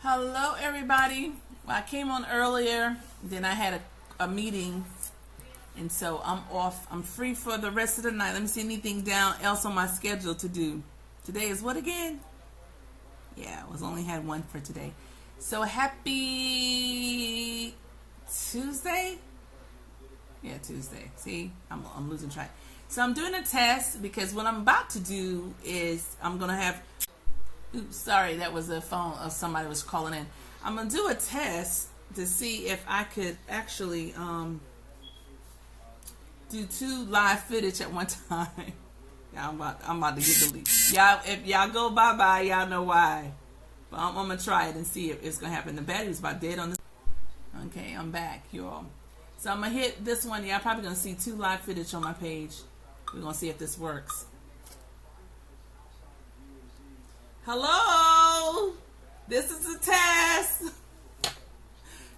Hello, everybody. Well, I came on earlier, then I had a meeting, and so I'm off. I'm free for the rest of the night. Let me see anything else on my schedule to do. Today is what again? Yeah, I only had one for today. So happy Tuesday? Yeah, Tuesday. See, I'm losing track. So I'm doing a test because what I'm about to do is I'm going to have... Oops, sorry, that was a phone of somebody was calling in. I'm going to do a test to see if I could actually do 2 live footage at one time. Yeah, I'm about to get deleted. Y'all, if y'all go bye-bye, y'all know why. But I'm going to try it and see if it's going to happen. The battery's about dead on this. Okay, I'm back, y'all. So I'm going to hit this one. Y'all probably going to see 2 live footage on my page. We're going to see if this works. Hello, this is a test.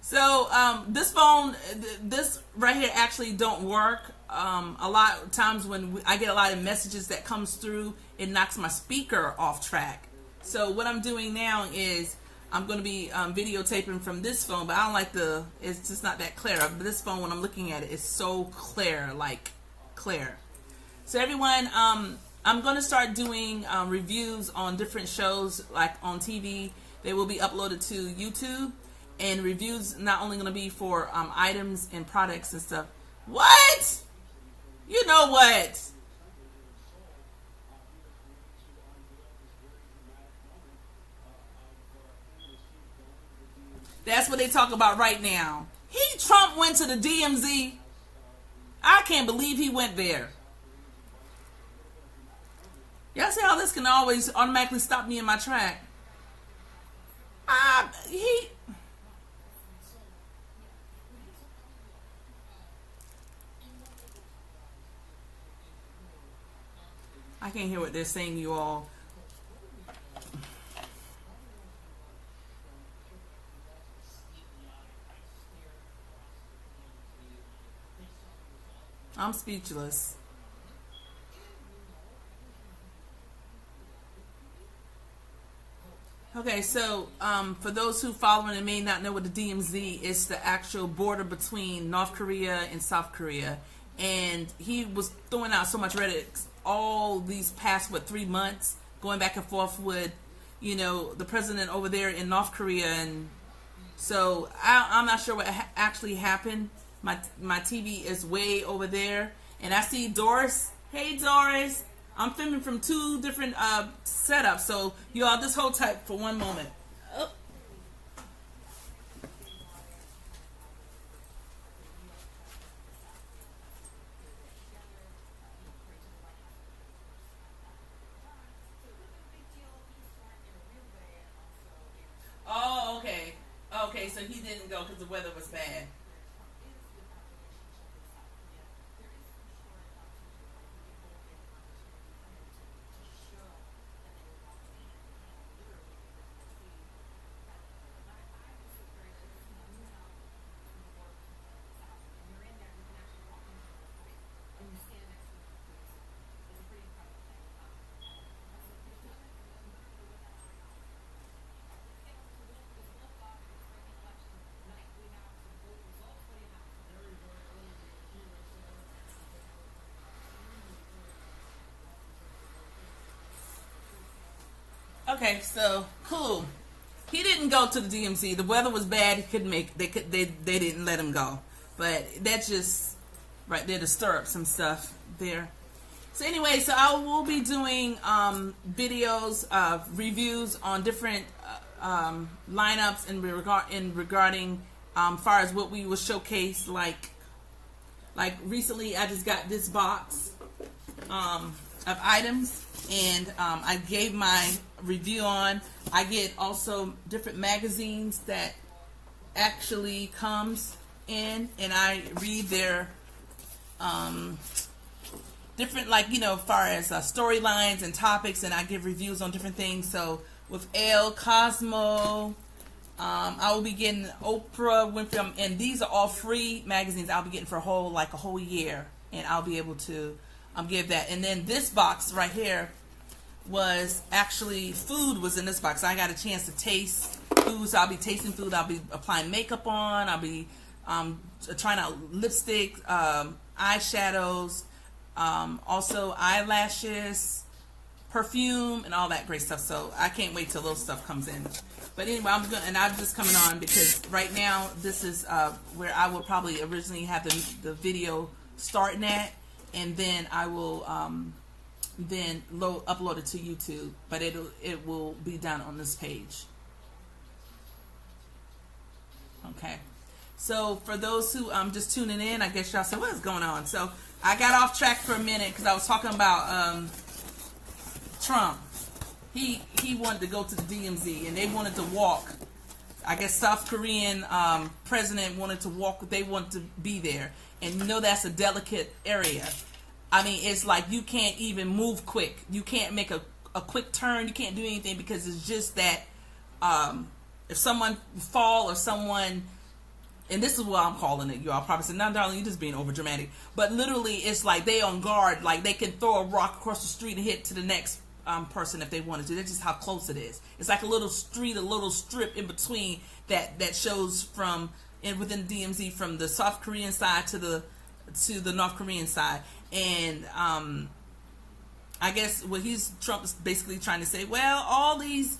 So this phone, this right here actually don't work. A lot of times when I get a lot of messages that comes through, it knocks my speaker off track. So what I'm doing now is I'm going to be videotaping from this phone, but I don't like it's just not that clear. But this phone, when I'm looking at it, it's so clear, like clear. So everyone, I'm going to start doing reviews on different shows, like on TV. They will be uploaded to YouTube. And reviews not only going to be for items and products and stuff. What? You know what? That's what they talk about right now. Trump went to the DMZ. I can't believe he went there. Y'all see how this can always automatically stop me in my track? I can't hear what they're saying, you all. I'm speechless. Okay, so for those who follow and may not know what the DMZ is, the actual border between North Korea and South Korea. And he was throwing out so much rhetoric all these past, 3 months, going back and forth with, the president over there in North Korea. And so I'm not sure what actually happened. My TV is way over there. And I see Doris. Hey, Doris. I'm filming from 2 different setups, so you all just hold tight for one moment. Oh, okay. Okay, so he didn't go because the weather was bad. Okay, so cool. He didn't go to the DMZ. The weather was bad. He couldn't make. They didn't let him go. But that's just right there to stir up some stuff there. So anyway, so I will be doing videos of reviews on different lineups regarding far as what we will showcase. Like recently, I just got this box of items, and I gave my review on. I get also different magazines that actually comes in, and I read their different, far as storylines and topics, and I give reviews on different things. So with Elle, Cosmo, I will be getting Oprah Winfrey, and these are all free magazines I'll be getting for a whole year, and I'll be able to give that. And then this box right here was actually food was in this box. I got a chance to taste food. So I'll be tasting food. I'll be applying makeup on. I'll be trying out lipstick, eyeshadows, also eyelashes, perfume, and all that great stuff. So I can't wait till those stuff comes in. But anyway, I'm just coming on because right now this is where I will probably originally have the video starting at, and then I will then upload it to YouTube. But it will be done on this page. Okay. So for those who just tuning in, I guess y'all said, what is going on? So I got off track for a minute because I was talking about Trump. He wanted to go to the DMZ and they wanted to walk. I guess South Korean president wanted to walk. They wanted to be there, and you know that's a delicate area. I mean, it's like you can't even move quick. You can't make a quick turn. You can't do anything because it's just that if someone fall or someone. And this is what I'm calling it, y'all. Probably said, "No, darling, you're just being over dramatic." But literally, it's like they on guard. Like they can throw a rock across the street and hit to the next person if they wanted to. That's just how close it is. It's like a little street, a little strip in between that shows from within the DMZ from the South Korean side to the North Korean side. And I guess what Trump's basically trying to say. Well, all these.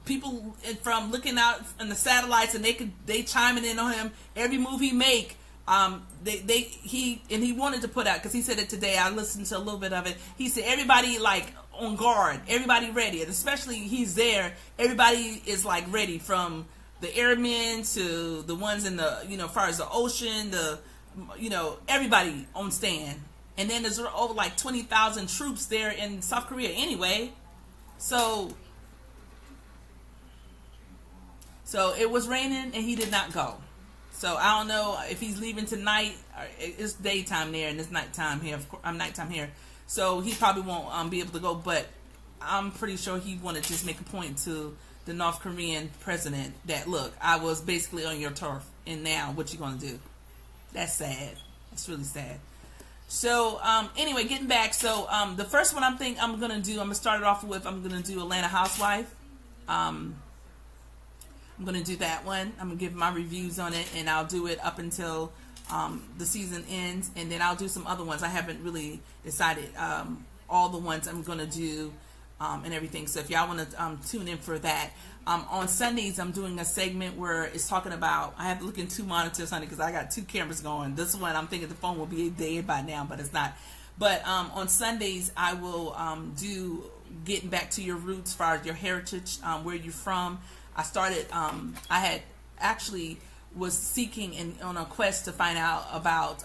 People from looking out in the satellites, and they chiming in on him every move he make. He wanted to put out, because he said it today. I listened to a little bit of it. He said everybody like on guard, everybody ready, and especially he's there. Everybody is like ready, from the airmen to the ones in the as far as the ocean, everybody on stand. And then there's over like 20,000 troops there in South Korea anyway. So it was raining and he did not go. So I don't know if he's leaving tonight. It's daytime there and it's nighttime here. I'm nighttime here. So he probably won't be able to go. But I'm pretty sure he wanted to just make a point to the North Korean president that, look, I was basically on your turf, and now what you going to do? That's sad. That's really sad. So anyway, getting back. So the first one I'm going to start it off with, I'm going to do Atlanta Housewife. I'm going to do that one. I'm going to give my reviews on it, and I'll do it up until the season ends, and then I'll do some other ones. I haven't really decided all the ones I'm going to do and everything. So if y'all want to tune in for that. On Sundays, I'm doing a segment where it's talking about, I have to look in two monitors, honey, because I got two cameras going. This one, I'm thinking the phone will be dead by now, but it's not. But on Sundays, I will do getting back to your roots, as far as your heritage, where you're from. I started, I had actually was seeking and on a quest to find out about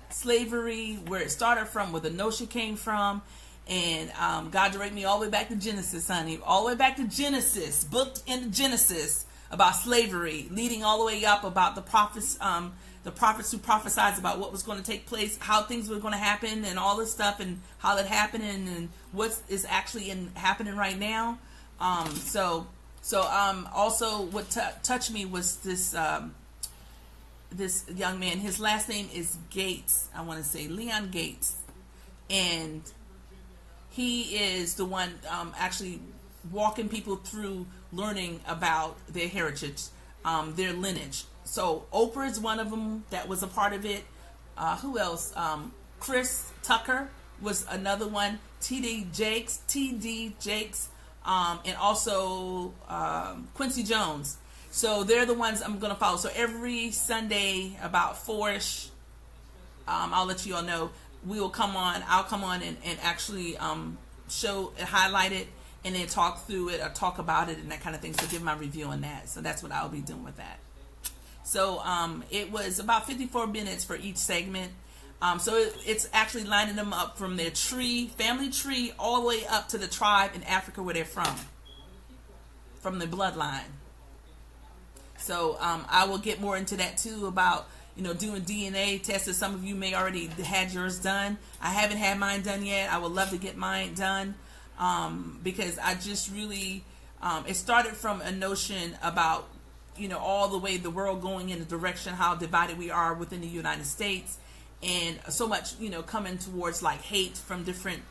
slavery, where it started from, where the notion came from. And God directed me all the way back to Genesis, honey. All the way back to Genesis, booked in Genesis about slavery, leading all the way up about the prophets who prophesied about what was going to take place, how things were going to happen, and all this stuff, and how it happened, and what is actually happening right now. So also what touched me was this this young man. His last name is Gates. I want to say Leon Gates, and he is the one actually walking people through learning about their heritage, their lineage. So Oprah is one of them that was a part of it. Who else? Chris Tucker was another one. T.D. Jakes, and also Quincy Jones. So they're the ones I'm going to follow. So every Sunday about 4ish, I'll let you all know. We will come on. I'll come on and actually show, highlight it, and then talk through it or talk about it and that kind of thing. So give my review on that. So that's what I'll be doing with that. So it was about 54 minutes for each segment. So it's actually lining them up from their family tree, all the way up to the tribe in Africa where they're from the bloodline. So I will get more into that too, about doing DNA tests. Some of you may already had yours done. I haven't had mine done yet. I would love to get mine done because I just really, it started from a notion about, all the way the world going in the direction, how divided we are within the United States, and so much, coming towards like hate from different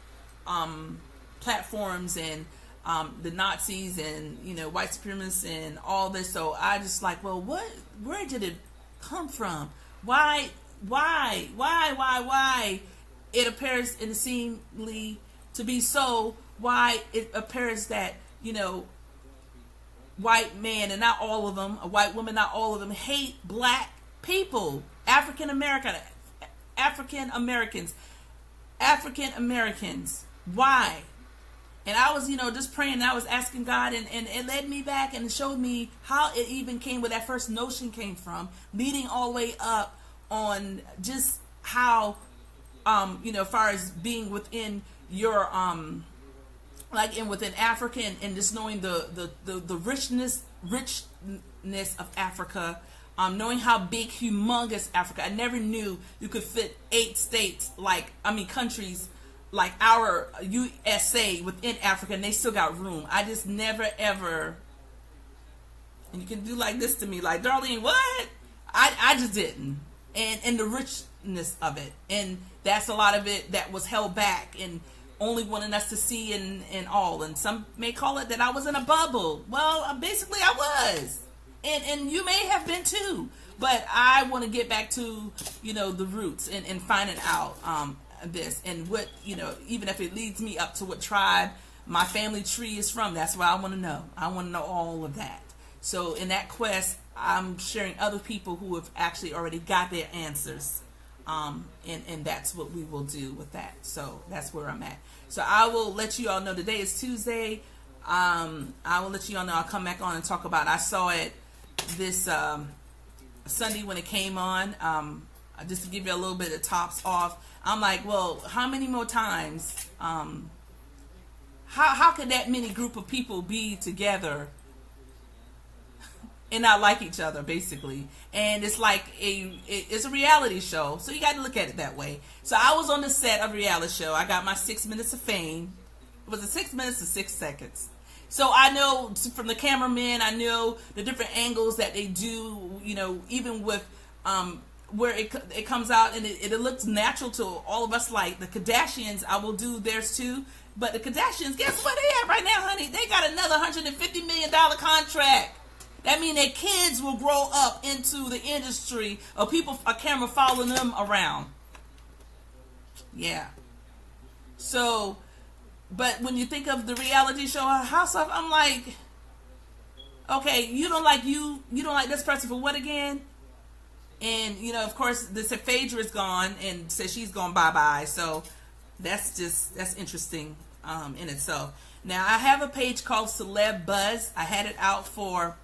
platforms and the Nazis and, white supremacists and all this. So I just like, well, where did it come from? Why? It appears and seemingly to be so. Why it appears that, white men, and not all of them, a white woman, not all of them, hate black people, African Americans. Why? And I was, just praying, and I was asking God, and it led me back and showed me how it even came, where that first notion came from, leading all the way up on just how, as far as being within your, within Africa, and just knowing the richness of Africa, knowing how big, humongous Africa. I never knew you could fit 8 states, countries like our USA within Africa, and they still got room. I just never ever, and you can do like this to me, like, Darlene, what? I just didn't. And the richness of it, and that's a lot of it that was held back and only wanting us to see and all. And some may call it that I was in a bubble. Well, basically I was, and you may have been too. But I want to get back to the roots and finding out this, and what, even if it leads me up to what tribe my family tree is from. That's what I want to know. I want to know all of that. So in that quest, I'm sharing other people who have actually already got their answers. And that's what we will do with that. So that's where I'm at. So I will let you all know today is Tuesday. I will let you all know. I'll come back on and talk about it. I saw it this Sunday when it came on. Just to give you a little bit of tops off. I'm like, well, how many more times? How could that many group of people be together and not like each other, basically? And it's like it's a reality show, so you got to look at it that way. So I was on the set of a reality show. I got my 6 minutes of fame. Was it 6 minutes or 6 seconds? So I know from the cameraman, I know the different angles that they do, even with where it comes out, and it looks natural to all of us. Like the Kardashians, I will do theirs too. But the Kardashians, guess what they have right now, honey? They got another $150 million contract. That means their kids will grow up into the industry of people, a camera following them around. Yeah. So, but when you think of the reality show House of, I'm like, okay, you don't like this person for what again? And, of course, Phaedra is gone and says she's gone bye-bye. So that's interesting in itself. Now, I have a page called Celeb Buzz. I had it out for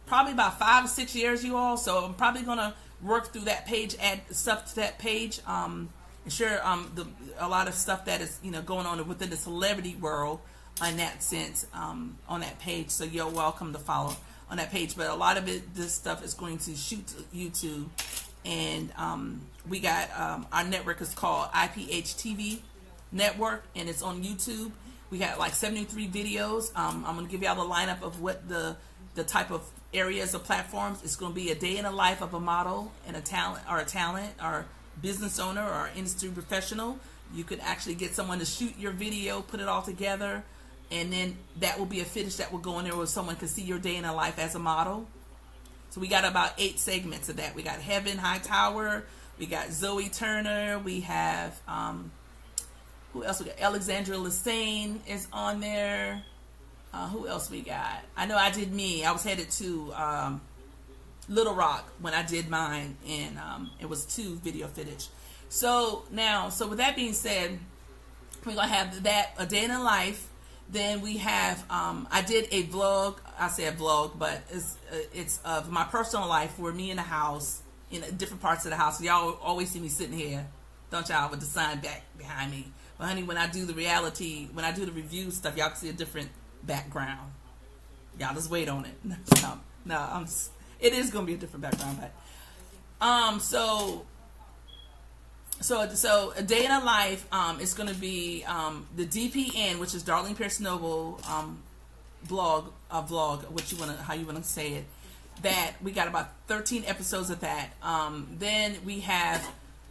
probably about 5 or 6 years, you all. So I'm probably going to work through that page, add stuff to that page, and share a lot of stuff that is, going on within the celebrity world in that sense on that page. So you're welcome to follow on that page. But a lot of this stuff is going to shoot to YouTube, and we got our network is called IPH TV Network, and it's on YouTube. We got like 73 videos. I'm going to give y'all the lineup of what the type of areas or platforms. It's going to be a day in the life of a model and a talent or business owner or industry professional. You could actually get someone to shoot your video, put it all together, and then that will be a footage that will go in there where someone can see your day in the life as a model. So we got about 8 segments of that. We got Heaven Hightower, we got Zoe Turner, we have who else we got? Alexandra Lassane is on there. Who else we got? I know I did me. I was headed to Little Rock when I did mine, and it was 2 video footage. So with that being said, we're gonna have that, a day in the life. Then we have I did a vlog. I say a vlog, but it's of my personal life, where me in the house, in different parts of the house. Y'all always see me sitting here, don't y'all, with the sign back behind me. But honey, when I do the review stuff, y'all can see a different background. Y'all just wait on it. No, it is gonna be a different background, but so a day in a life is going to be the DPN, which is Darlene Pierce Noble vlog, how you want to say it. That we got about 13 episodes of that. Then we have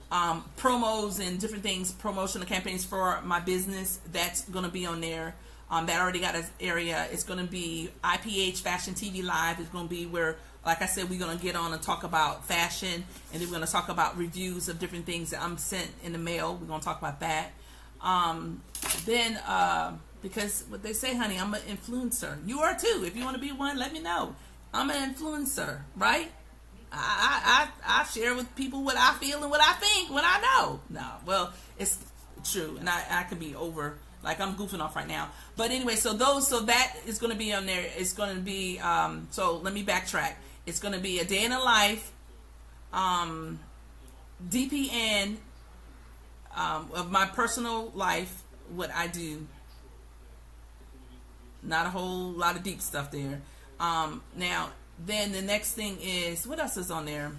promos and different things, promotional campaigns for my business. That's going to be on there. That already got its area. It's going to be IPH Fashion TV Live. It's going to be where, like I said, we're going to get on and talk about fashion, and then we're going to talk about reviews of different things that I'm sent in the mail. We're going to talk about that. Then, because what they say, honey, I'm an influencer. You are too. If you want to be one, let me know. I'm an influencer, right? I share with people what I feel and what I think, what I know. No, well, it's true, and I can be over, like I'm goofing off right now. But anyway, so that is going to be on there. It's going to be, so let me backtrack. It's going to be a day in the life, DPN, of my personal life, what I do. Not a whole lot of deep stuff there. Now, then the next thing is, what else is on there?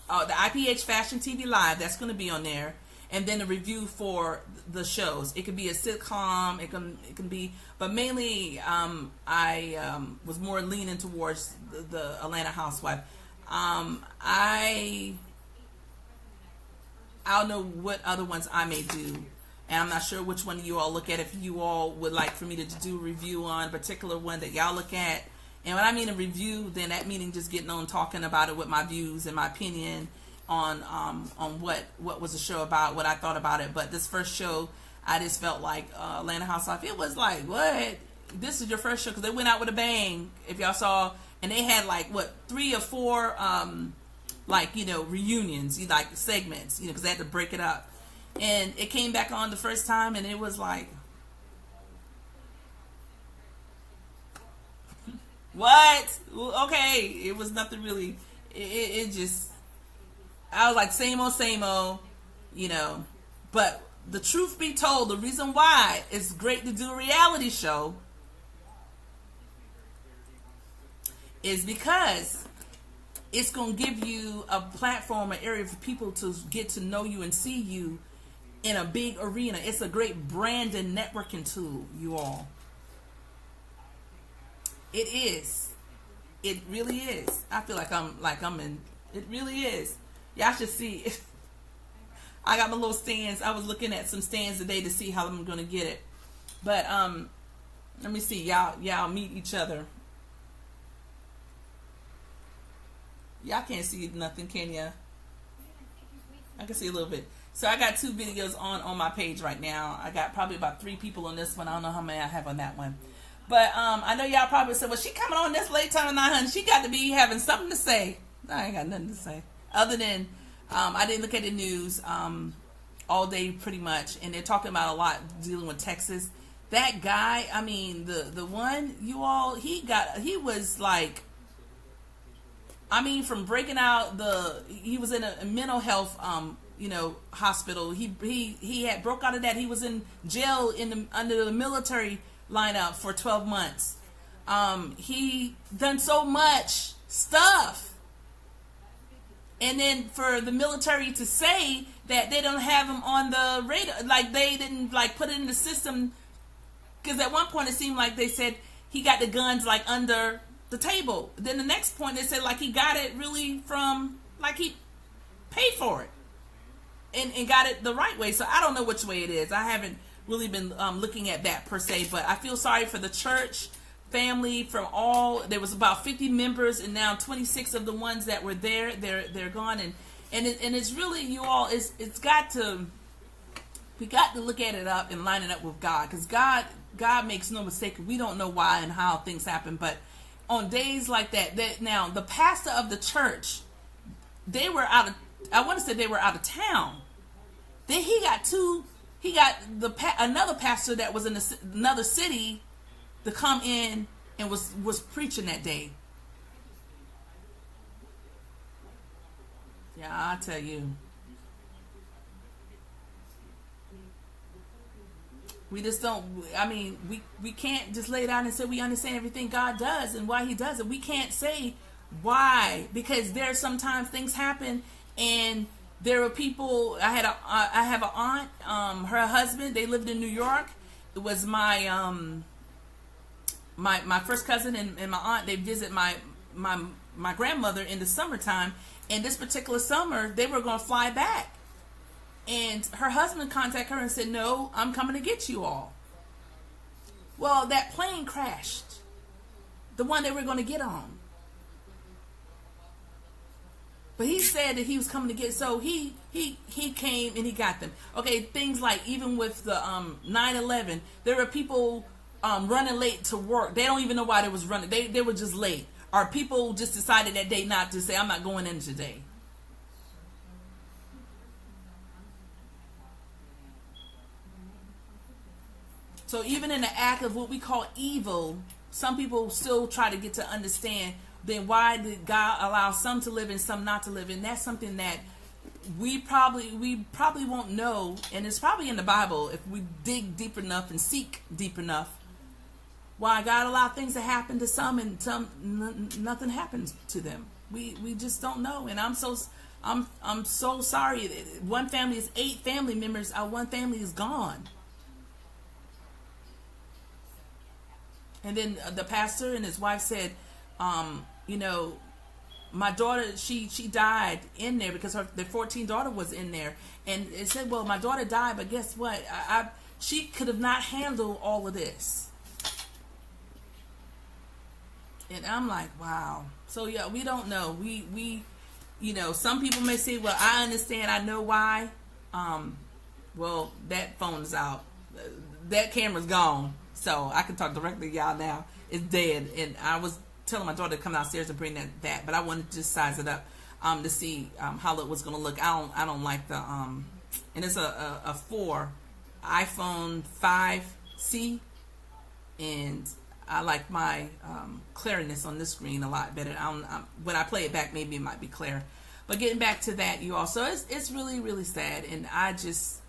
Oh, the IPH Fashion TV Live, that's going to be on there. And then a review for the shows. It could be a sitcom. It can be, but mainly I was more leaning towards the Atlanta Housewife. I don't know what other ones I may do, and I'm not sure which one you all look at. If you all would like for me to do a review on a particular one that y'all look at. And when I mean a review, then that meaning just getting on talking about it with my views and my opinion on what was the show about, what I thought about it. But this first show, I just felt like Atlanta Housewife. It was like, what? This is your first show? Because they went out with a bang. If y'all saw, and they had like 3 or 4 reunions, like segments, because they had to break it up. And it came back on the first time, and it was like, what? Okay, it was nothing really. It just, I was like, same old, But the truth be told, the reason why it's great to do a reality show is because it's going to give you a platform, an area for people to get to know you and see you in a big arena. It's a great brand and networking tool, you all. It is. It really is. I feel like I'm in. It really is. Y'all should see. I got my little stands. I was looking at some stands today to see how I'm going to get it. But let me see. Y'all meet each other. Y'all can't see nothing, can ya? I can see a little bit. So I got 2 videos on my page right now. I got probably about 3 people on this one. I don't know how many I have on that one. But I know y'all probably said, well, she coming on this late time of night, honey. She got to be having something to say. I ain't got nothing to say. Other than I didn't look at the news all day pretty much. And they're talking about a lot dealing with Texas. That guy, I mean, the one, you all, he was like, I mean, from breaking out he was in a mental health, hospital. He had broke out of that. He was in jail under the military lineup for 12 months. He done so much stuff. And then for the military to say that they don't have him on the radar, like they didn't like put it in the system, because at one point it seemed like they said he got the guns like under the table. Then the next point they said like he got it really from, like he paid for it and got it the right way. So I don't know which way it is. I haven't really been looking at that per se, but I feel sorry for the church family. There was about 50 members, and now 26 of the ones that were there, they're gone, and it's really, you all, we got to look at it up and line it up with God, because God makes no mistake. We don't know why and how things happen, but on days like that, now the pastor of the church, they were out of town. Then he got another pastor that was in another city to come in and was preaching that day. Yeah, I tell you. We just don't, I mean, we can't just lay it out and say we understand everything God does and why he does it. We can't say why, because there sometimes things happen, and there are people. I have an aunt, her husband, they lived in New York. It was my my first cousin and my aunt. They visit my grandmother in the summertime, and this particular summer they were going to fly back, and her husband contacted her and said, no, I'm coming to get you all. Well, that plane crashed, the one that we're going to get on. But he said that he was coming to get, so he came and he got them. Okay, things like even with the 9/11, there were people running late to work. They don't even know why they was running. They were just late. Or people just decided that day not to say, I'm not going in today. So even in the act of what we call evil, some people still try to get to understand, then why did God allow some to live and some not to live? And that's something that we probably won't know, and it's probably in the Bible if we dig deep enough and seek deep enough, why God allowed things to happen to some and some nothing happens to them. We just don't know. And I'm so sorry. One family is 8 family members. Our one family is gone. And then the pastor and his wife said, you know, my daughter, she died in there because their 14 daughter was in there. And it said, well, my daughter died, but guess what? She could have not handled all of this. And I'm like, wow. So yeah, we don't know. We you know, some people may say, well, I understand, I know why. Well, that phone's out. That camera's gone. So I can talk directly to y'all now. It's dead. And I was telling my daughter to come downstairs and bring that, but I wanted to just size it up to see how it was going to look. I don't like the and it's a 4 iPhone 5C, and I like my clearness on this screen a lot better. When I play it back, maybe it might be clear. But getting back to that, you also, it's really, really sad, and I just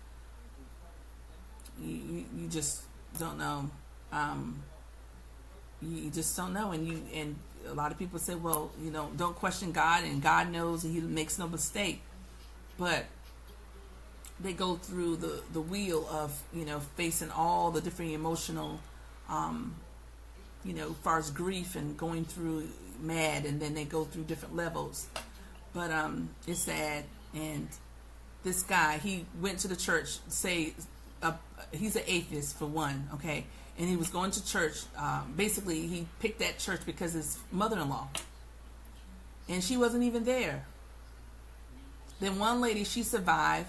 you just don't know. You just don't know, and a lot of people say, well, you know, don't question God, and God knows, and He makes no mistake. But they go through the wheel of, you know, facing all the different emotional, you know, as far as grief and going through mad, and then they go through different levels. But it's sad. And this guy, he went to the church. He's an atheist for one, okay. And he was going to church. Basically, he picked that church because his mother-in-law, and she wasn't even there. Then one lady, she survived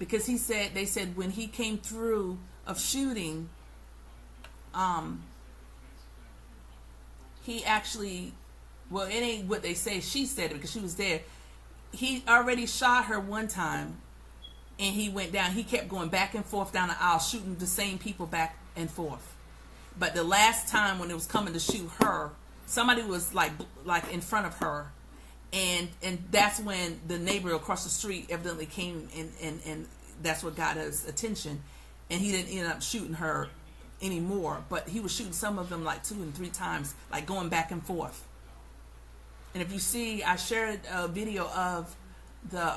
because they said when he came through of shooting, he actually, well, it ain't what they say. She said it because she was there. He already shot her one time, and he went down. He kept going back and forth down the aisle, shooting the same people back and forth. But the last time when it was coming to shoot her, somebody was like in front of her, and that's when the neighbor across the street evidently came and that's what got his attention, and he didn't end up shooting her anymore. But he was shooting some of them like 2 and 3 times, like going back and forth. And if you see, I shared a video of the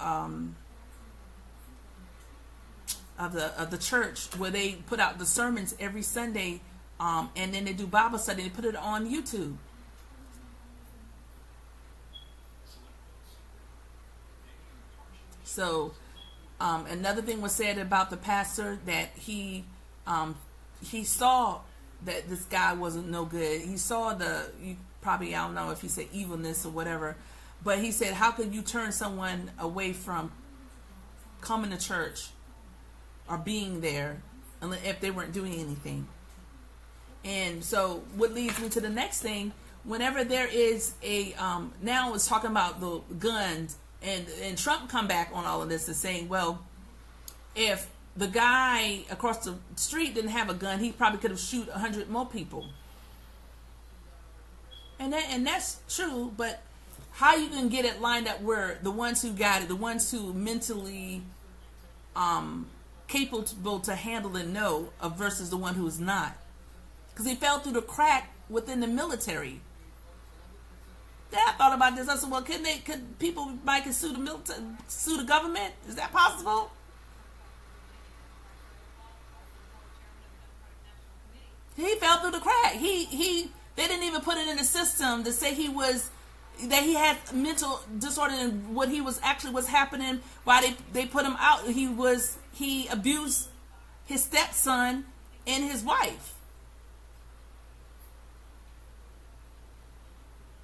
church where they put out the sermons every Sunday, and then they do Bible study. They put it on YouTube. So another thing was said about the pastor, that he saw that this guy wasn't no good. He saw I don't know if he said evilness or whatever, but he said, how could you turn someone away from coming to church or being there if they weren't doing anything? And so what leads me to the next thing, whenever there is a now it's talking about the guns, and Trump come back on all of this and saying, well, if the guy across the street didn't have a gun, he probably could have shoot 100 more people. And that's true, but how you can get it lined up where the ones who got it, the ones who mentally capable to handle and know versus the one who is not? Because he fell through the crack within the military. Then I thought about this. I said, well, could people might sue the military, sue the government? Is that possible? He fell through the crack. They didn't even put it in the system to say that he had mental disorder, and what he was actually was happening why they put him out. He abused his stepson and his wife.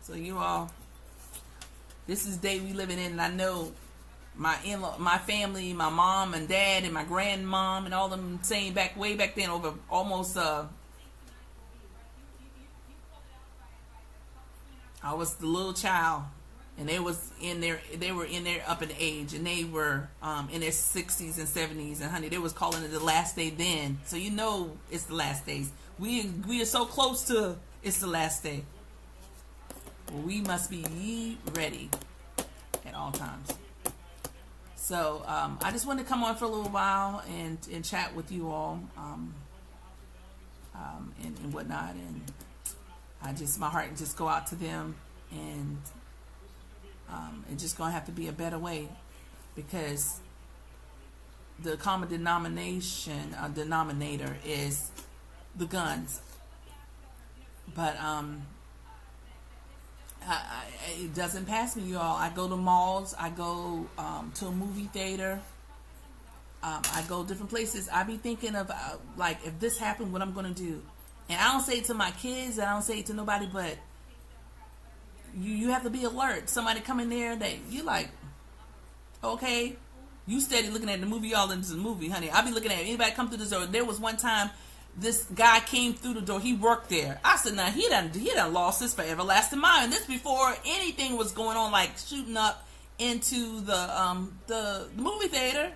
So you all, this is the day we living in, and I know my in-law, my family, my mom and dad and my grandmom and all them saying way back then, over almost I was the little child, and they were in their up in age, and they were in their 60s and 70s, and honey, they was calling it the last day then. So you know it's the last days. We are so close to it's the last day. Well, we must be ye ready at all times. So I just wanted to come on for a little while and chat with you all and whatnot, and my heart just go out to them, and it's just gonna have to be a better way, because the common denominator is the guns. But it doesn't pass me, y'all. I go to malls, I go to a movie theater, I go different places. I be thinking of like, if this happened, what I'm gonna do. And I don't say it to my kids, and I don't say it to nobody, but you have to be alert. Somebody come in there that you like, okay, you steady looking at the movie, y'all into the movie, honey. I be looking at anybody come through the door. There was one time this guy came through the door. He worked there. I said, nah, he done lost his everlasting mind. This before anything was going on, like shooting up into the movie theater.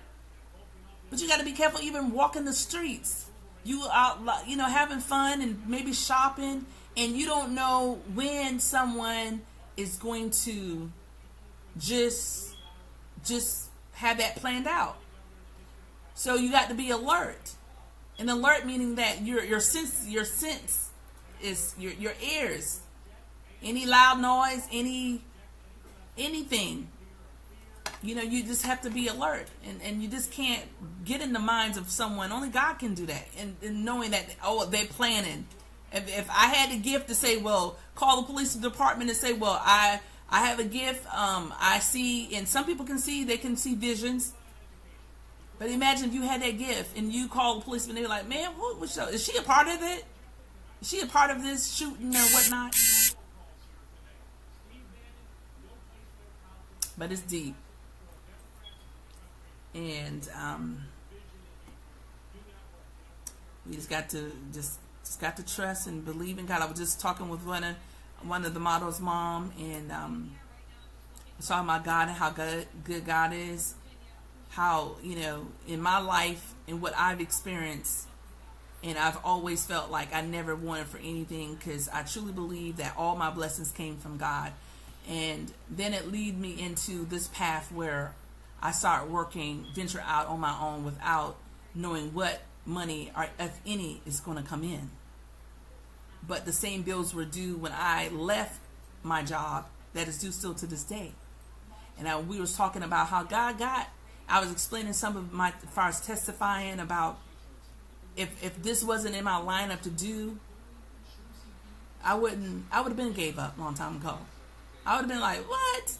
But you got to be careful even walking the streets. You out, having fun and maybe shopping, and you don't know when someone is going to just have that planned out. So you got to be alert. And alert meaning that your sense is your ears. Any loud noise, anything. You just have to be alert, and you just can't get in the minds of someone. Only God can do that. And knowing that, they're planning. If I had a gift to say, well, call the police department and say, well, I have a gift. I see, and some people they can see visions. But imagine if you had that gift and you call the policeman, they're like, man, is she a part of it? Is she a part of this shooting or whatnot? But it's deep. And we just got to trust and believe in God. I was just talking with one of the model's mom, and talking about God and how good God is. How, in my life and what I've experienced, and I've always felt like I never wanted for anything, because I truly believe that all my blessings came from God. And then it led me into this path where I started venture out on my own without knowing what money, or if any, is going to come in. But the same bills were due when I left my job that is due still to this day. And we was talking about how I was explaining some of my, as far as testifying about if this wasn't in my lineup to do, I would have been gave up a long time ago. I would have been like, what?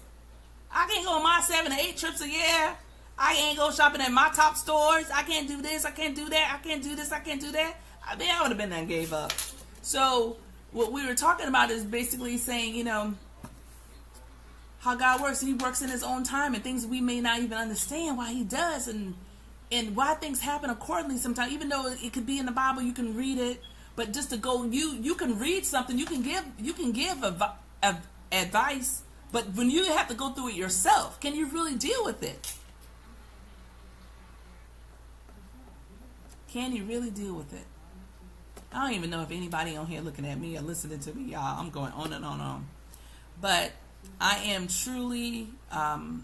I can't go on my 7 to 8 trips a year. I can't go shopping at my top stores. I can't do this. I can't do that. I can't do this. I can't do that. I would have been there and gave up. So what we were talking about is basically saying, how God works. He works in his own time, and things we may not even understand why he does, and why things happen accordingly sometimes. Even though it could be in the Bible, you can read it, but just to go, you can read something, you can give advice, but when you have to go through it yourself, can you really deal with it? Can you really deal with it? I don't even know if anybody on here looking at me or listening to me, y'all. I'm going on and on. But I am truly, the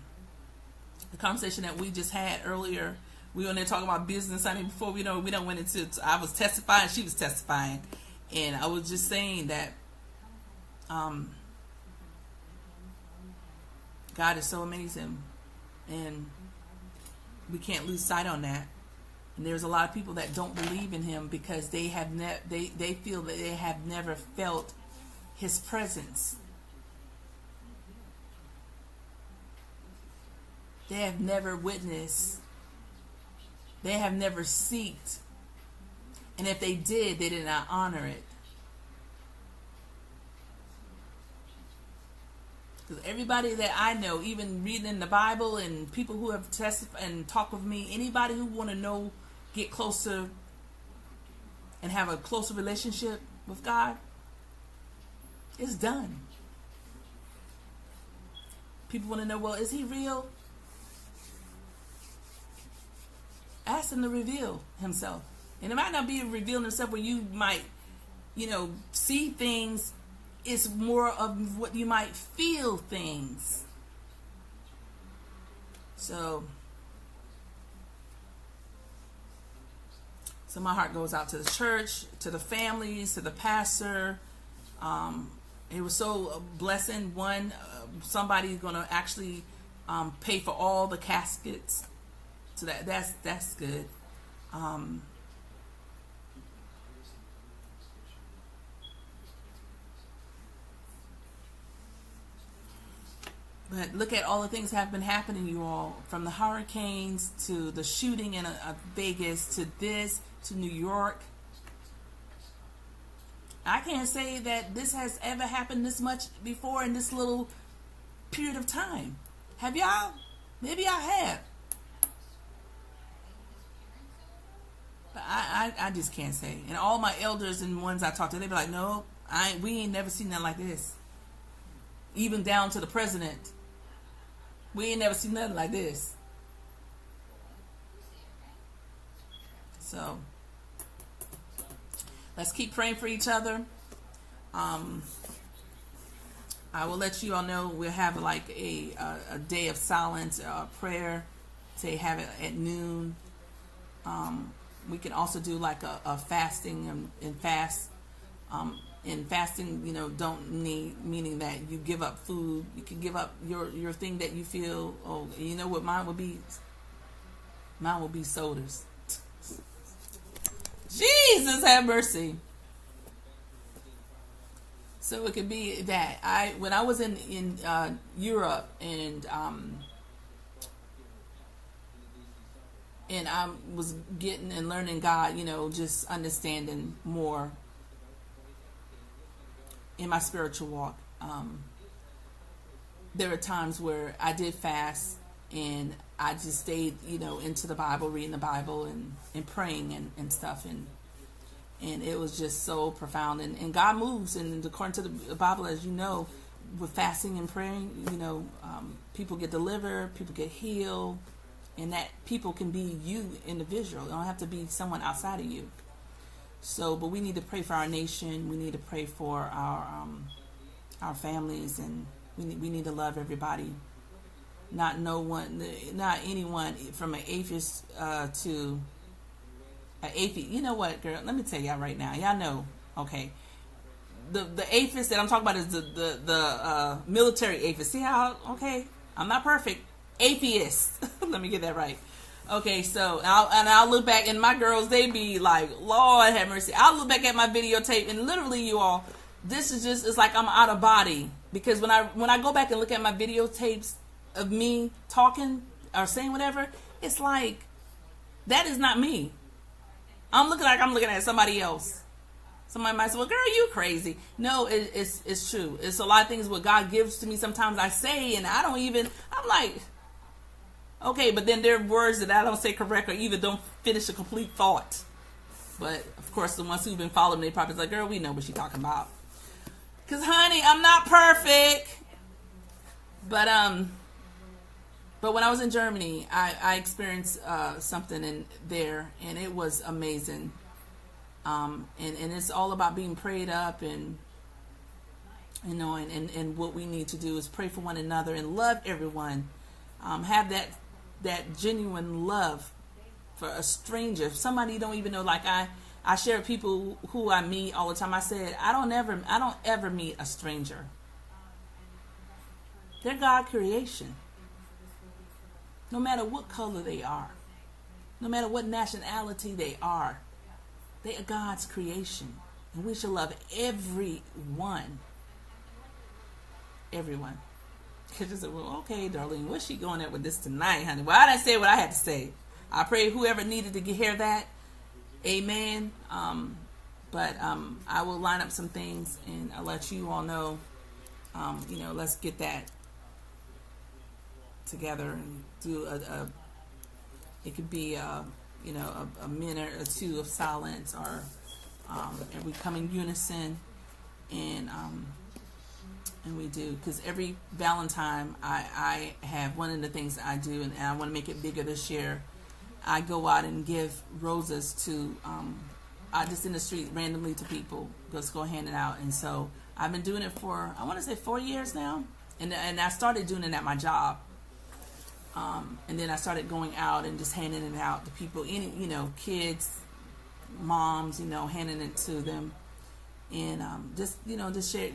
conversation that we just had earlier, we were in there talking about business. I mean, before we don't went into, I was testifying, she was testifying, and I was just saying that God is so amazing, and we can't lose sight on that. And there's a lot of people that don't believe in him because they have they feel that they have never felt his presence. They have never witnessed. They have never seeked. And if they did not honor it. Because everybody that I know, even reading in the Bible and people who have testified and talked with me, anybody who want to know, get closer and have a closer relationship with God, it's done. People want to know, well, is he real? Ask him to reveal himself. And it might not be revealing himself where you might, see things. It's more of what you might feel things. So my heart goes out to the church, to the families, to the pastor. It was so a blessing. One, somebody's going to actually pay for all the caskets. So that's good. But look at all the things that have been happening, you all, from the hurricanes to the shooting in Vegas to this to New York. I can't say that this has ever happened this much before in this little period of time. Have y'all? Maybe I have. But I just can't say. And all my elders and ones I talk to, they be like, no, we ain't never seen nothing like this. Even down to the president. We ain't never seen nothing like this. So let's keep praying for each other. I will let you all know we'll have like a day of silence prayer. Say have it at noon. We can also do like a fasting and fast. And fasting, don't need, meaning that you give up food. You can give up your thing that you feel. Oh, you know what mine would be? Mine will be sodas. Jesus have mercy. So it could be that when I was in Europe and I was getting and learning God, just understanding more in my spiritual walk. There were times where I did fast and I just stayed, into the Bible, reading the Bible and praying and stuff. And it was just so profound. And God moves. And according to the Bible, as you know, with fasting and praying, people get delivered, people get healed. And that people can be you individual. It don't have to be someone outside of you. So, but we need to pray for our nation. We need to pray for our families, and we need to love everybody. Not anyone from an atheist to an atheist. You know what, girl? Let me tell y'all right now. Y'all know, okay? The atheist that I'm talking about is the military atheist. See how? Okay, I'm not perfect. Atheist. Let me get that right. Okay, so I'll look back, and my girls, they be like, Lord have mercy. I'll look back at my videotape, and literally, you all, this is just, it's like I'm out of body. Because when I go back and look at my videotapes of me talking or saying whatever, it's like, that is not me. I'm looking at somebody else. Somebody might say, well, girl, you crazy. No, it's true. It's a lot of things what God gives to me. Sometimes I say, and I'm like, okay, but then there are words that I don't say correct or even don't finish a complete thought. But, of course, the ones who've been following me probably like, girl, we know what she's talking about. Because, honey, I'm not perfect. But when I was in Germany, I experienced something in there, and it was amazing. And it's all about being prayed up, and and what we need to do is pray for one another and love everyone. Have that genuine love for a stranger, somebody you don't even know. Like I share with people who I meet all the time. I said I don't ever meet a stranger. They're God creation. No matter what color they are, no matter what nationality they are God's creation, and we should love everyone. Everyone. Because you said, well, okay, Darlene, what's she going at with this tonight, honey? Well, I didn't say what I had to say. I pray whoever needed to hear that, amen. But I will line up some things, and I'll let you all know. Let's get that together and do it could be a minute or two of silence, or and we come in unison, and we do, because every Valentine I have one of the things that I do, and I want to make it bigger this year. I go out and give roses to I just in the street randomly to people, just go hand it out. And so I've been doing it for, I want to say 4 years now, and I started doing it at my job, and then I started going out and just handing it out to people, any kids, moms, handing it to them, and just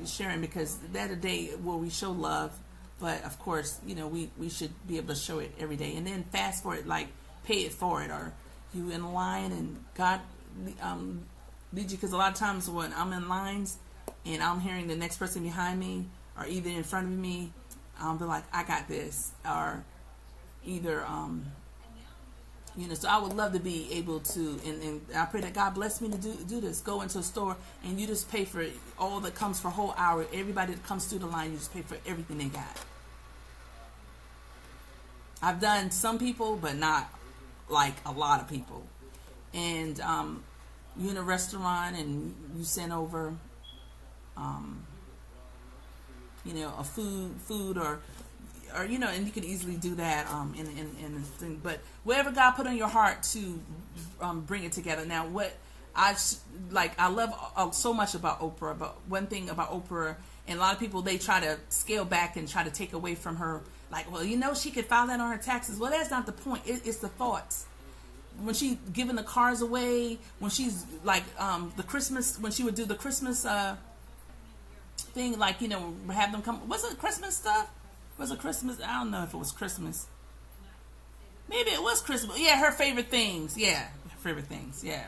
sharing, because that's a day where we show love, but of course we should be able to show it every day, and then fast forward, like pay it forward, or you in line and God lead you, because a lot of times when I'm in lines and I'm hearing the next person behind me or either in front of me, I'll be like, I got this, or either so I would love to be able to, and I pray that God bless me to do this, go into a store and you just pay for all that comes for a whole hour, everybody that comes through the line, you just pay for everything they got. I've done some people, but not like a lot of people. And you in a restaurant and you send over a food or and you can easily do that in the thing. But whatever God put on your heart to bring it together. Now, what I love so much about Oprah, but one thing about Oprah, and a lot of people, they try to scale back and try to take away from her, like, well, she could file that on her taxes. Well, that's not the point. It's the thoughts. When she giving the cars away, when she's like the Christmas, when she would do the Christmas thing, like have them come. Was it Christmas stuff? Was it Christmas? I don't know if it was Christmas. Maybe it was Christmas. Yeah, her favorite things. Yeah, her favorite things. Yeah.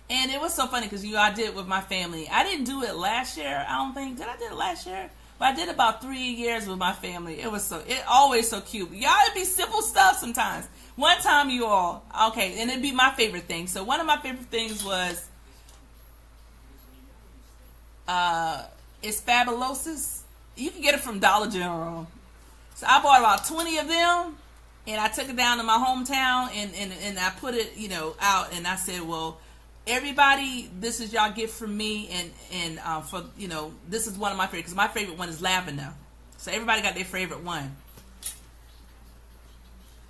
And it was so funny because I did it with my family. I didn't do it last year. I don't think. Did I do it last year? But I did about 3 years with my family. It always so cute. Y'all, it'd be simple stuff sometimes. One time and it'd be my favorite thing. So one of my favorite things was, it's Fabulosis. You can get it from Dollar General. So I bought about 20 of them, and I took it down to my hometown, and I put it, out, and I said, well, everybody, this is y'all gift from me, and for, this is one of my favorites, because my favorite one is lavender. So everybody got their favorite one.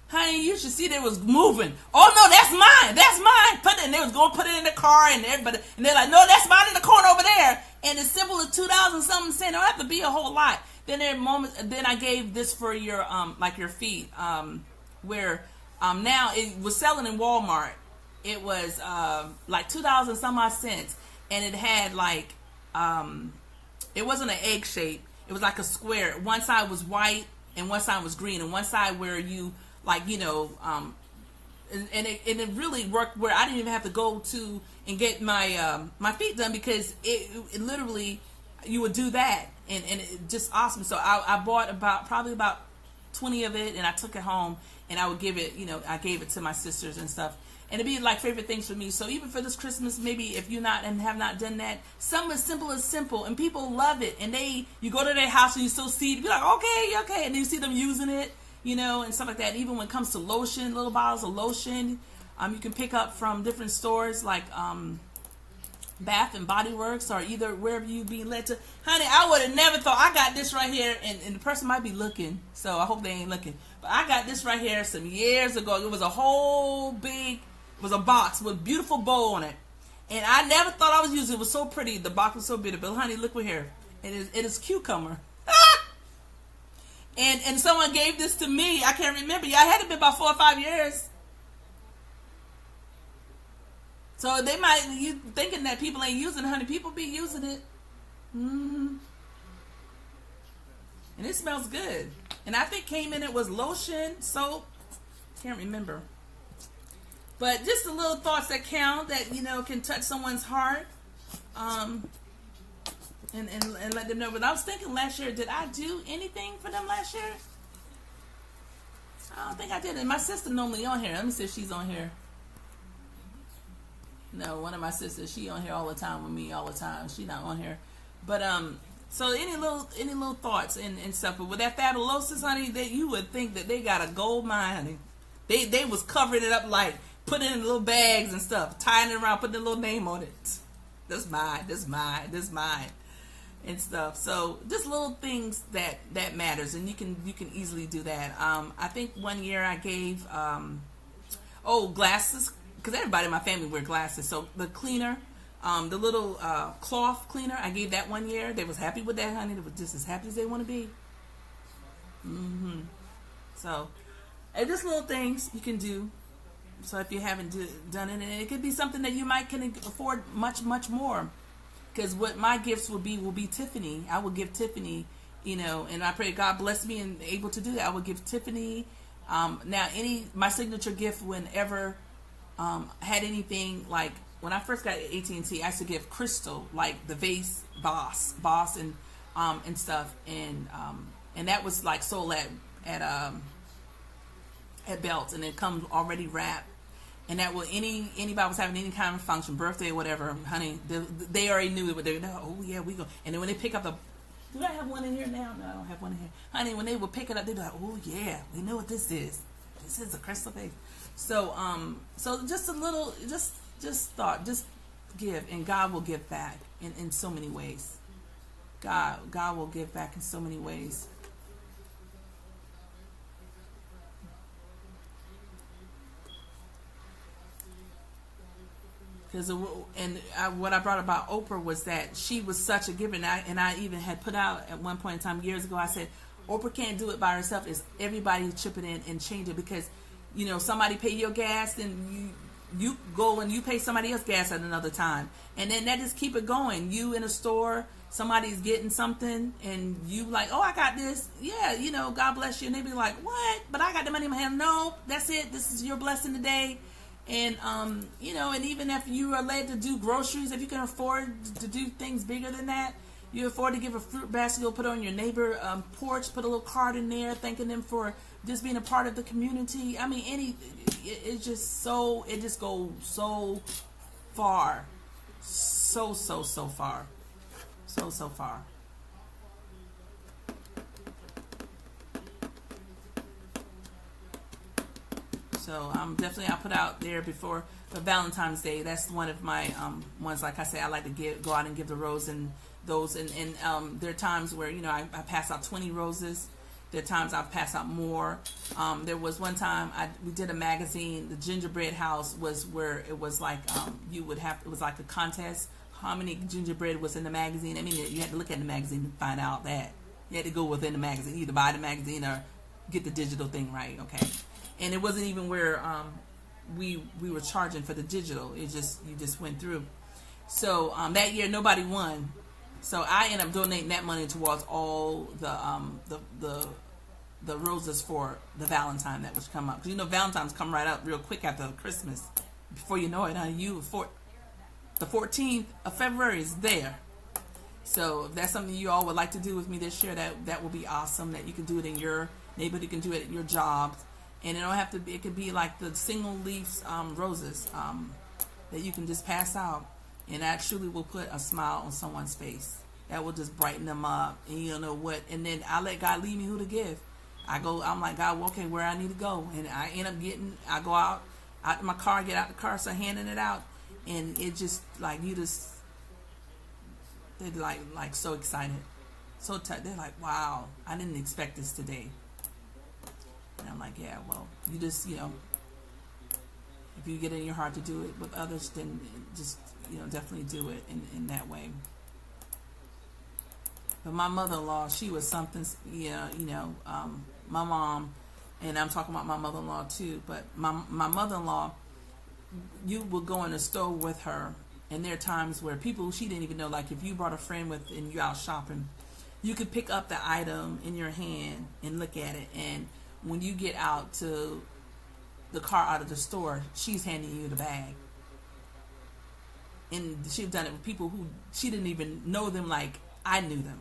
Honey, you should see they was moving. Oh no, that's mine. That's mine. They was going to put it in the car, and everybody, and they're like, no, that's mine in the corner over there. And it's simple as $2 and something cents. Don't have to be a whole lot. Then I gave this for your your feet. Where now it was selling in Walmart. It was like $2 and some odd cents, and it had it wasn't an egg shape. It was like a square. One side was white and one side was green, and one side where you and it really worked where I didn't even have to go to and get my my feet done, because it literally, you would do that, and it just awesome. So I bought probably about 20 of it, and I took it home, and I would give it, I gave it to my sisters and stuff, and it'd be like favorite things for me. So even for this Christmas, maybe if you're not and have not done that, something as simple, and people love it, and you go to their house and you still see it, be like, okay, and then you see them using it, and stuff like that. Even when it comes to lotion, little bottles of lotion, you can pick up from different stores like Bath and Body Works, or either wherever you be led to. Honey, I would have never thought. I got this right here, and the person might be looking, so I hope they ain't looking. But I got this right here some years ago. It was a whole big, it was a box with a beautiful bow on it, and I never thought I was using it. It was so pretty. The box was so beautiful. Honey, look what here. It is cucumber. And someone gave this to me. I can't remember. Yeah, I had it been about 4 or 5 years. So you thinking that people ain't using it, honey. People be using it. Mm-hmm. And it smells good. And I think came in it was lotion, soap. Can't remember. But just the little thoughts that count, that, can touch someone's heart. And let them know. But I was thinking last year, did I do anything for them last year? I don't think I did. And my sister normally on here. Let me see if she's on here. No, one of my sisters, she on here all the time with me all the time. She not on here. But So any little thoughts and stuff. But with that fabulosis, honey, that you would think that they got a gold mine, honey. They was covering it up, like putting it in little bags and stuff, tying it around, putting a little name on it. This mine, this mine, this mine, and stuff. So just little things that matters, and you can easily do that. I think one year I gave glasses, because everybody in my family wear glasses. So the cleaner, the little cloth cleaner, I gave that one year. They was happy with that, honey. They were just as happy as they want to be. So, and just little things you can do. So if you haven't done it, and it could be something that you might can afford much more. Because what my gifts will be Tiffany. I will give Tiffany, and I pray God bless me and able to do that. I will give Tiffany. Now, my signature gift whenever had anything like when I first got AT&T, I used to give Crystal like the vase boss and stuff, and that was like sold at Belts, and it comes already wrapped. And that will anybody was having any kind of function, birthday, whatever, honey, they already knew it. But they know, oh yeah, we go. And then when they pick up do I have one in here now? No, I don't have one in here, honey. When they would pick it up, they'd be like, oh yeah, we know what this is. This is a crystal vase. So so just a little, just thought, just give, and God will give back in so many ways. God will give back in so many ways. What I brought about Oprah was that she was such a giver, and I even had put out at one point in time years ago, I said Oprah can't do it by herself. It's everybody chipping in and change it, because somebody pay your gas, and you go and you pay somebody else gas at another time, and then that just keep it going. You in a store, somebody's getting something, and you like, oh, I got this, yeah, God bless you, and they be like, what? But I got the money in my hand. No, that's it. This is your blessing today. And and even if you are led to do groceries, if you can afford to do things bigger than that, you afford to give a fruit basket, you'll put it on your neighbor porch, put a little card in there, thanking them for just being a part of the community. I mean, it just goes so far, so far, so far. So definitely I put out there before the Valentine's Day. That's one of my ones. Like I say, I like to go out and give the rose and those. And there are times where I pass out 20 roses. There are times I pass out more. There was one time we did a magazine. The Gingerbread House was where it was like it was like a contest. How many gingerbread was in the magazine? I mean, you had to look at the magazine to find out that. You had to go within the magazine, either buy the magazine or get the digital thing right. Okay. And it wasn't even where we were charging for the digital. You just went through. So that year nobody won. So I ended up donating that money towards all the roses for the Valentine that was come up. Because Valentine's come right up real quick after Christmas. Before you know it, the 14th of February is there. So if that's something you all would like to do with me this year, that will be awesome. That you can do it in your neighborhood, you can do it at your jobs. And it don't have to be. It could be like the single leaves roses that you can just pass out, and that truly will put a smile on someone's face. That will just brighten them up, and you don't know what. And then I let God lead me who to give. I'm like, God, okay, where I need to go, and I end up I go out my car, get out the car, start handing it out, and it just like they're like so excited, so they're like, wow, I didn't expect this today. And I'm like, yeah, well, you just, if you get it in your heart to do it with others, then just, definitely do it in that way. But my mother-in-law, she was something, my mom, and I'm talking about my mother-in-law too, but my mother-in-law, you will go in a store with her, and there are times where people she didn't even know, like if you brought a friend with and you out shopping, you could pick up the item in your hand and look at it, and when you get out to the car out of the store, she's handing you the bag. And she's done it with people who she didn't even know them like I knew them.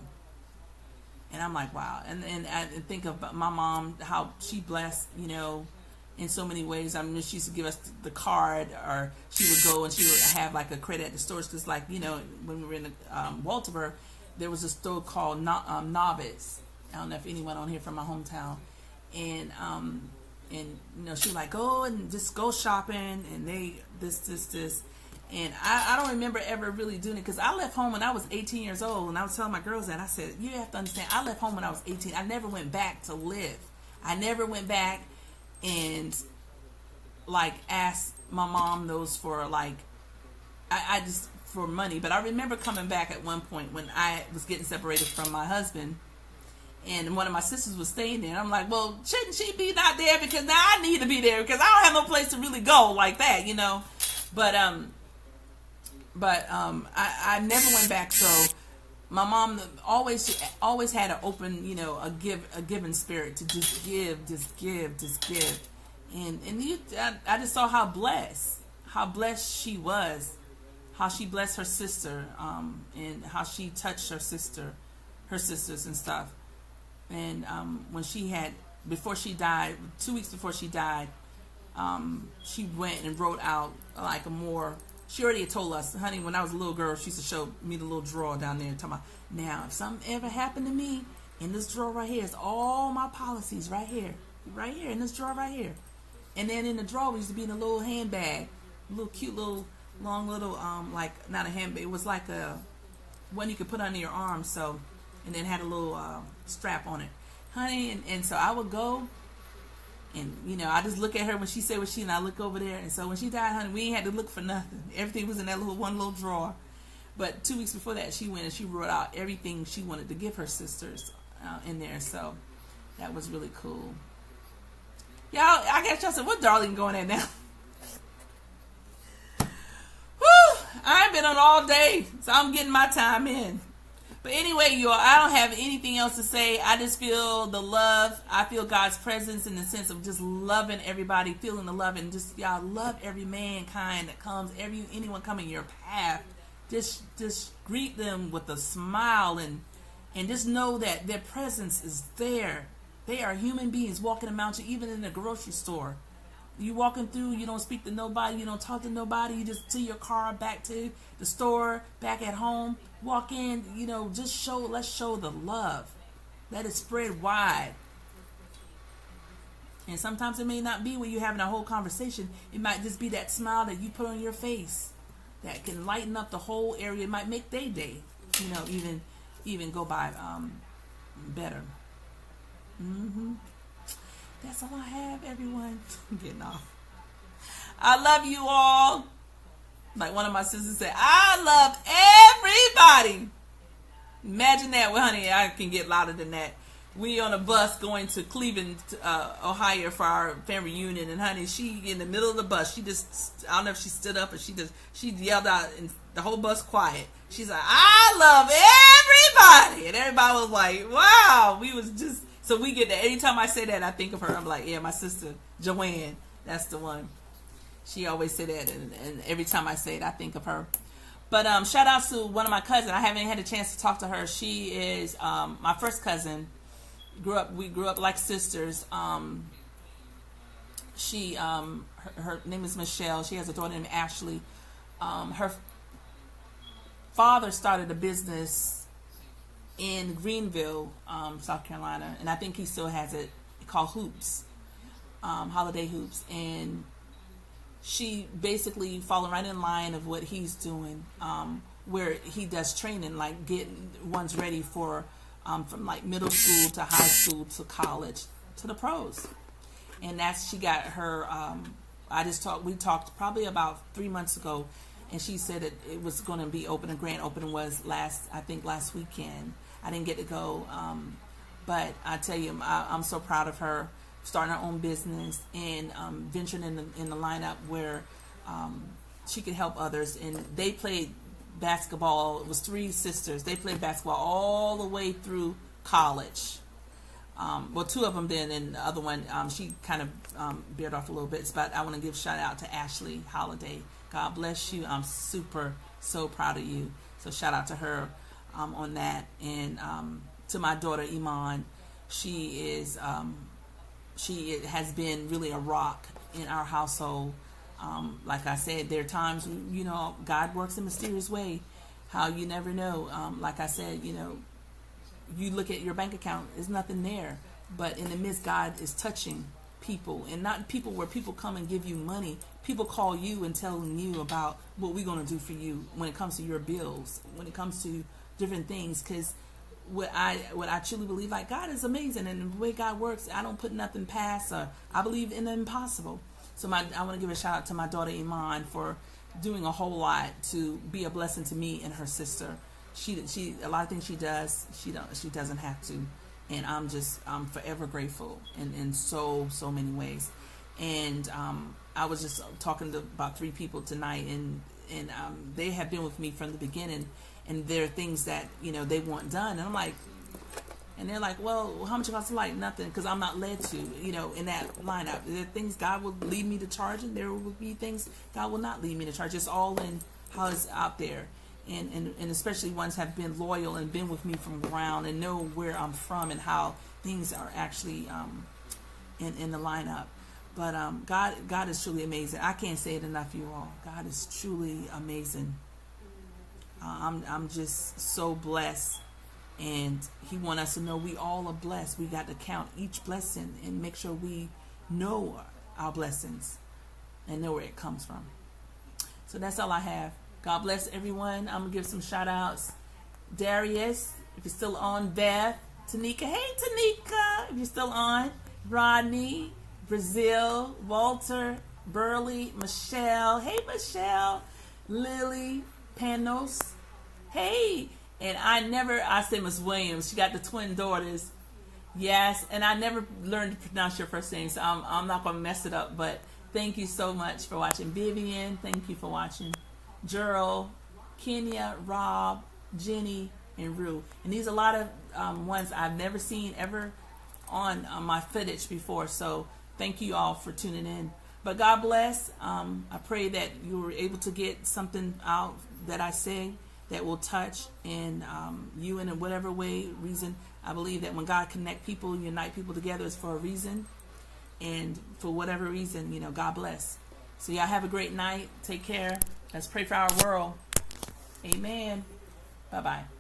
And I'm like, wow. And I think of my mom, how she blessed, in so many ways. I mean, she used to give us the card, or she would go and she would have like a credit at the stores. Because like, when we were in Walterboro, there was a store called Novice. I don't know if anyone on here from my hometown, and she like, go and just go shopping, and they this, and I don't remember ever really doing it, because I left home when I was 18 years old, and I was telling my girls that, I said, you have to understand, I left home when I was 18. I never went back to live. I never went back and like asked my mom those for like, I just for money. But I remember coming back at one point when I was getting separated from my husband, and one of my sisters was staying there. I'm like, well, shouldn't she be not there? Because now I need to be there, because I don't have no place to really go like that, But I never went back. So my mom always had an open, a giving spirit to just give. And I just saw how blessed she was, how she blessed her sister, and how she touched her sisters and stuff. And when before she died, 2 weeks before she died, she went and wrote out like she already had told us, honey, when I was a little girl, she used to show me the little drawer down there and talking about, now, if something ever happened to me, in this drawer right here is all my policies right here in this drawer right here. And then in the drawer used to be in a little handbag, a little cute little, long little, like, not a handbag, it was like a one you could put under your arm, so, and then had a little strap on it. Honey, and so I would go, and I just look at her when she said what and I look over there. And so when she died, honey, we ain't had to look for nothing. Everything was in that one little drawer. But 2 weeks before that, she went and she wrote out everything she wanted to give her sisters in there. So that was really cool. Y'all, I guess y'all said, what Darlene going at now? Whew, I ain't been on all day, so I'm getting my time in. But anyway, y'all, I don't have anything else to say. I just feel the love. I feel God's presence in the sense of just loving everybody, feeling the love, and just, y'all, love every mankind that comes, anyone coming your path. Just greet them with a smile, and just know that their presence is there. They are human beings walking around you, even in the grocery store. You walking through, you don't speak to nobody, you don't talk to nobody, you just to your car, back to the store, back at home, walk in, let's show the love. Let it spread wide. And sometimes it may not be when you're having a whole conversation. It might just be that smile that you put on your face that can lighten up the whole area. It might make their day, even go by better. That's all I have, everyone. I'm getting off. I love you all. Like one of my sisters said, I love everybody. Imagine that. Well, honey, I can get louder than that. We on a bus going to Cleveland, Ohio for our family reunion. And honey, she in the middle of the bus, I don't know if she stood up or she yelled out, and the whole bus quiet. She's like, I love everybody. And everybody was like, wow. We was just... So we get that. Anytime I say that, I think of her. I'm like, yeah, my sister, Joanne, that's the one. She always say that, and every time I say it, I think of her. But shout out to one of my cousins. I haven't had a chance to talk to her. She is my first cousin. We grew up like sisters. Her name is Michelle. She has a daughter named Ashley. Her father started a business in Greenville, South Carolina, and I think he still has it, called Hoops, Holiday Hoops, and she basically followed right in line of what he's doing, where he does training, like getting ones ready for from like middle school to high school to college to the pros. And she got her, we talked probably about 3 months ago, and she said that it was going to be open. A grand opening was last weekend. I didn't get to go, but I tell you, I'm so proud of her, starting her own business and venturing in the lineup where she could help others. And they played basketball. It was 3 sisters. They played basketball all the way through college. Well, 2 of them did, and the other one, she kind of veered off a little bit. But I want to give a shout out to Ashley Holiday. God bless you. I'm so proud of you. So shout out to her on that. And to my daughter, Iman, she has been really a rock in our household. Like I said, there are times, God works in a mysterious way. how you never know. Like I said, you look at your bank account, there's nothing there. But in the midst, God is touching people, and not people where people come and give you money. People call you and telling you about what we're going to do for you when it comes to your bills, when it comes to different things. Because what I truly believe, like, God is amazing, and the way God works, I don't put nothing past. I believe in the impossible. So I want to give a shout out to my daughter Iman for doing a whole lot to be a blessing to me and her sister. She a lot of things she does, she doesn't have to, and I'm forever grateful in so many ways. And I was just talking to about 3 people tonight, and they have been with me from the beginning, and there are things that they want done, and I'm like, and they're like, well, how much it costs? Like, nothing, because I'm not led to, in that lineup. There are things God will lead me to charge, and there will be things God will not lead me to charge. It's all in how it's out there. And especially ones have been loyal and been with me from ground and know where I'm from and how things are actually in the lineup. But God is truly amazing. I can't say it enough, you all. God is truly amazing. I'm just so blessed. And he wants us to know we all are blessed. We got to count each blessing and make sure we know our blessings and know where it comes from. So that's all I have. God bless everyone. I'm going to give some shout outs. Darius, if you're still on. Beth, Tanika. Hey, Tanika, if you're still on. Rodney, Brazil, Walter, Burley, Michelle. Hey, Michelle. Lily, Panos. Hey. And I say Miss Williams. She got the twin daughters. Yes. And I never learned to pronounce your first name, so I'm not going to mess it up. But thank you so much for watching. Vivian, thank you for watching. Gerald, Kenya, Rob, Jenny, and Rue. And these are a lot of ones I've never seen ever on my footage before. So thank you all for tuning in. But God bless. I pray that you were able to get something out that I say that will touch and you in whatever way, reason. I believe that when God connect people, unite people together, is for a reason. And for whatever reason, God bless. So y'all have a great night. Take care. Let's pray for our world. Amen. Bye-bye.